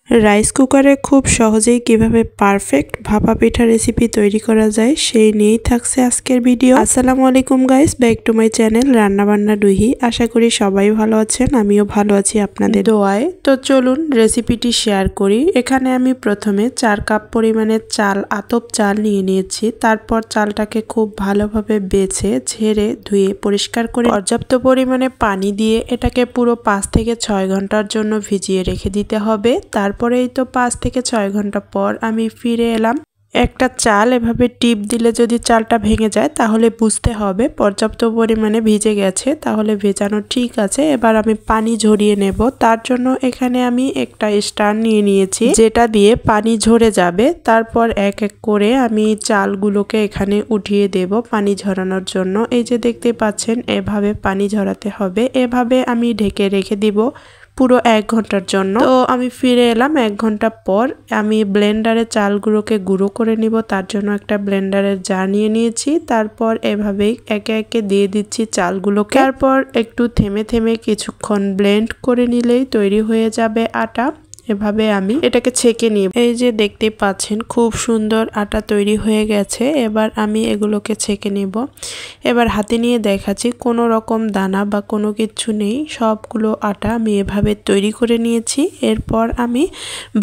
Rice কুকারে খুব সহজেই কিভাবে পারফেক্ট ভাপা পিঠা রেসিপি তৈরি করা যায় সেই নিয়েই থাকছে আজকের ভিডিও। আসসালামু আলাইকুম guys, back to my channel রান্নাবান্না ডুহি। আশা করি সবাই ভালো আছেন, আমিও ভালো আছি আপনাদের দোয়ায়। তো চলুন রেসিপিটি শেয়ার করি। এখানে আমি প্রথমে 4 কাপ পরিমাণের চাল, আতপ চাল নিয়ে নিয়েছি। তারপর চালটাকে খুব ভালোভাবে বেছে ঝেড়ে ধুয়ে পরিষ্কার করে পর্যাপ্ত পরিমাণে পানি দিয়ে এটাকে পুরো 5 থেকে 6 ঘন্টার জন্য ভিজিয়ে রেখে দিতে হবে। তারপরেই তো 5 থেকে 6 ঘন্টা পর আমি ফিরে এলাম। একটা চাল এভাবে টিপ দিলে যদি চালটা ভেঙে যায় তাহলে বুঝতে হবে পর্যাপ্ত পরিমাণে ভিজে গেছে, তাহলে ভেজানো ঠিক আছে। এবার আমি পানি ঝরিয়ে নেব। তার জন্য এখানে আমি একটা স্ট্যান্ড নিয়ে নিয়েছি যেটা দিয়ে পানি ঝরে যাবে। তারপর এক এক করে আমি চালগুলোকে এখানে উঠিয়ে দেব পানি ঝরানোর জন্য। এই যে দেখতে পাচ্ছেন এভাবে পানি ঝরাতে হবে। এভাবে আমি ঢেকে রেখে দিব পুরো 1 ঘন্টার জন্য। তো আমি ফিরে এলাম 1 ঘন্টা পর। আমি ব্লেন্ডারে চালগুলোকে গুঁড়ো করে নিব, তার জন্য একটা ব্লেন্ডারের জার নিয়ে নিয়েছি। তারপর এভাবেই একে একে দিয়ে দিচ্ছি চালগুলোকে। তারপর একটু থেমে থেমে কিছুক্ষণ ব্লেন্ড করে নিলেই তৈরি হয়ে যাবে আটা। এভাবে আমি এটাকে ছেঁকে নিব। এই যে দেখতে পাচ্ছেন খুব সুন্দর আটা তৈরি হয়ে গেছে। এবার আমি এগুলোকে ছেঁকে নিব। এবার হাতে নিয়ে দেখাচ্ছি, কোনো রকম দানা বা কোনো কিছু নেই, সবগুলো আটা আমি এভাবে তৈরি করে নিয়েছি। এরপর আমি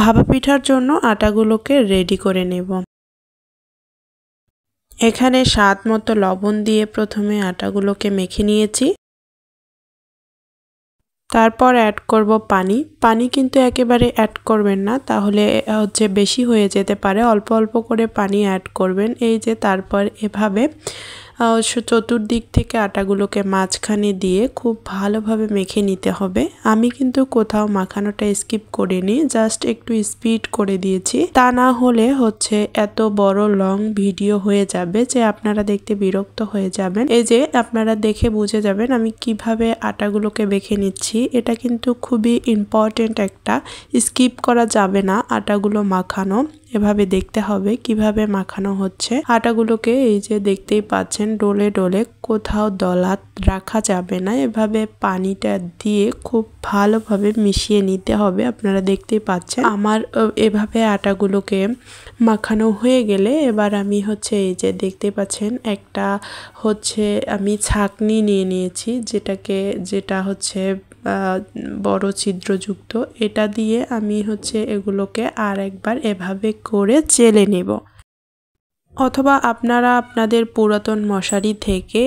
ভাপা পিঠার জন্য আটাগুলোকে রেডি করে নেব। এখানে স্বাদ মতো লবণ দিয়ে প্রথমে আটাগুলোকে মেখে নিয়েছি। তারপর অ্যাড করব পানি। পানি কিন্তু একেবারে অ্যাড করবেন না, তাহলে বেশি হয়ে যেতে পারে। অল্প অল্প করে পানি অ্যাড করবেন। এই যে তারপর এভাবে চতুর্দিক থেকে আটাগুলোকে মাঝখানে দিয়ে খুব ভালোভাবে মেখে নিতে হবে। আমি কিন্তু কোথাও মাখানোটা স্কিপ করিনি, জাস্ট একটু স্পিড করে দিয়েছি। তা না হলে এত বড় লং ভিডিও হয়ে যাবে যে আপনারা দেখতে বিরক্ত হয়ে যাবেন। এই যে আপনারা দেখে বুঝে যাবেন আমি কিভাবে আটাগুলোকে মেখে নিচ্ছি। এটা কিন্তু খুবই ইম্পর্টেন্ট, একটা স্কিপ করা যাবে না আটাগুলো মাখানো। এভাবে দেখতে হবে কিভাবে মাখানো হচ্ছে আটাগুলোকে। এই যে দেখতেই পাচ্ছেন ডলে ডলে, কোথাও দলা রাখা যাবে না। এভাবে পানিটা দিয়ে খুব ভালোভাবে মিশিয়ে নিতে হবে। আপনারা দেখতেই পাচ্ছেন আমার এভাবে আটাগুলোকে মাখানো হয়ে গেলে এবার আমি এই যে দেখতে পাচ্ছেন একটা আমি ছাঁকনি নিয়ে নিয়েছি, যেটা বড় ছিদ্রযুক্ত। এটা দিয়ে আমি এগুলোকে আর একবার এভাবে করে চেলে নেব। অথবা আপনারা আপনাদের পুরাতন মশারি থেকে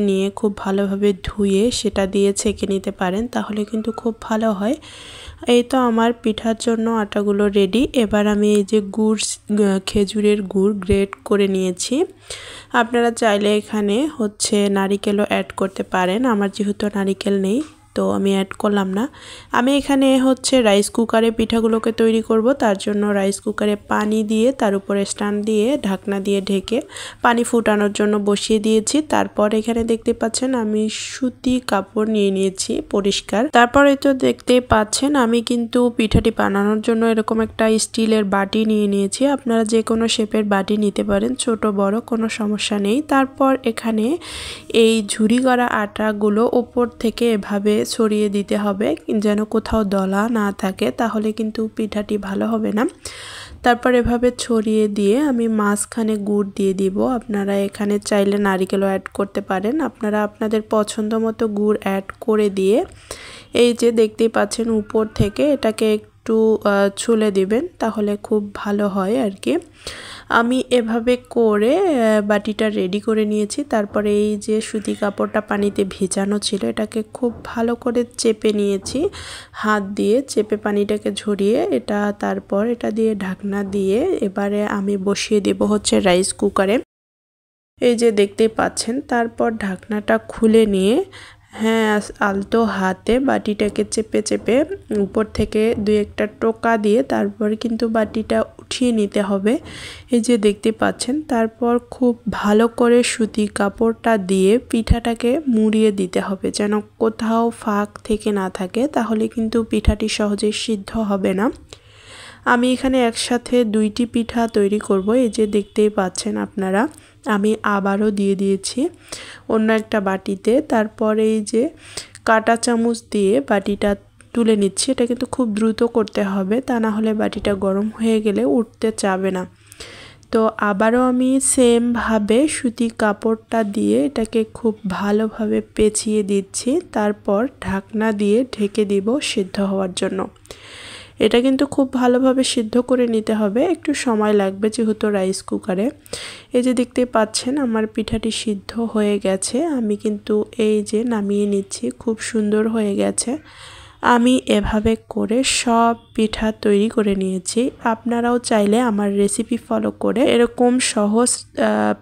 নিয়ে খুব ভালোভাবে ধুয়ে সেটা দিয়ে ছেঁকে নিতে পারেন, তাহলে কিন্তু খুব ভালো হয়। এই তো আমার পিঠার জন্য আটাগুলো রেডি। এবার আমি এই যে খেজুরের গুড় গ্রেট করে নিয়েছি। আপনারা চাইলে এখানে নারিকেলও অ্যাড করতে পারেন। আমার যেহেতু নারিকেল নেই তো আমি অ্যাড করলাম না। আমি এখানে রাইস কুকারে পিঠাগুলোকে তৈরি করব। তার জন্য রাইস কুকারে পানি দিয়ে তার উপরে স্ট্যান্ড দিয়ে ঢাকনা দিয়ে ঢেকে পানি ফুটানোর জন্য বসিয়ে দিয়েছি। তারপর এখানে দেখতে পাচ্ছেন আমি সুতি কাপড় নিয়ে নিয়েছি পরিষ্কার। তারপরে তো দেখতেই পাচ্ছেন আমি কিন্তু পিঠাটি বানানোর জন্য এরকম একটা স্টিলের বাটি নিয়ে নিয়েছি। আপনারা যে কোনো শেপের বাটি নিতে পারেন, ছোট বড় কোনো সমস্যা নেই। তারপর এখানে এই ঝুরি করা আটাগুলো উপর থেকে এভাবে ছড়িয়ে দিতে হবে যেন কোথাও দলা না থাকে, তাহলে কিন্তু পিঠাটি ভালো হবে না। তারপর এভাবে ছড়িয়ে দিয়ে আমি মাঝখানে গুড় দিয়ে দিব। আপনারা এখানে চাইলে নারিকেলও অ্যাড করতে পারেন। আপনারা আপনাদের পছন্দ মতো গুড় অ্যাড করে দিয়ে এই যে দেখতেই পাচ্ছেন উপর থেকে এটাকে একটু ছুলে দিবেন, তাহলে খুব ভালো হয় আর কি। আমি এভাবে করে বাটিটা রেডি করে নিয়েছি। তারপরে এই যে সুতি কাপড়টা পানিতে ভেজানো ছিল এটাকে খুব ভালো করে চেপে নিয়েছি, হাত দিয়ে চেপে পানিটাকে ঝরিয়ে তারপর এটা দিয়ে ঢাকনা দিয়ে এবারে আমি বসিয়ে দেব রাইস কুকারে। এই যে দেখতেই পাচ্ছেন তারপর ঢাকনাটা খুলে নিয়ে আলতো হাতে বাটিটাকে চেপে চেপে উপর থেকে 2-1টা টোকা দিয়ে তারপর কিন্তু বাটিটা উঠিয়ে নিতে হবে। এই যে দেখতে পাচ্ছেন তারপর খুব ভালো করে সুতি কাপড়টা দিয়ে পিঠাটাকে মুড়িয়ে দিতে হবে যেন কোথাও ফাঁক থেকে না থাকে, তাহলে কিন্তু পিঠাটি সহজে সিদ্ধ হবে না। আমি এখানে একসাথে 2টি পিঠা তৈরি করব। এই যে দেখতেই পাচ্ছেন আপনারা আমি আবারও দিয়ে দিয়েছি অন্য একটা বাটিতে। তারপরে এই যে কাঁটা চামচ দিয়ে বাটিটা তুলে নিচ্ছি। এটা কিন্তু খুব দ্রুত করতে হবে, তা না হলে বাটিটা গরম হয়ে গেলে উঠতে চাবে না। তো আবারও আমি সেমভাবে সুতি কাপড়টা দিয়ে এটাকে খুব ভালোভাবে পেঁচিয়ে দিচ্ছি, তারপর ঢাকনা দিয়ে ঢেকে দিব সিদ্ধ হওয়ার জন্য। এটা কিন্তু খুব ভালোভাবে সিদ্ধ করে নিতে হবে, একটু সময় লাগবে যেহেতু রাইস কুকারে। এই যে দেখতে পাচ্ছেন আমার পিঠাটি সিদ্ধ হয়ে গেছে, আমি কিন্তু এই যে নামিয়ে নিচ্ছি, খুব সুন্দর হয়ে গেছে। আমি এভাবে করে সব পিঠা তৈরি করে নিয়েছি। আপনারাও চাইলে আমার রেসিপি ফলো করে এরকম সহজ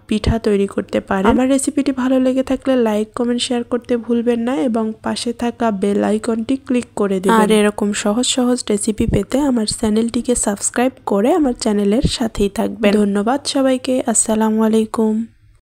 পিঠা তৈরি করতে পারেন। আমার রেসিপিটি ভালো লেগে থাকলে লাইক কমেন্ট শেয়ার করতে ভুলবেন না এবং পাশে থাকা বেল আইকনটি ক্লিক করে দিবেন। আর এরকম সহজ সহজ রেসিপি পেতে আমার চ্যানেলটিকে সাবস্ক্রাইব করে আমার চ্যানেলের সাথেই থাকবেন। ধন্যবাদ সবাইকে। আসসালামু আলাইকুম।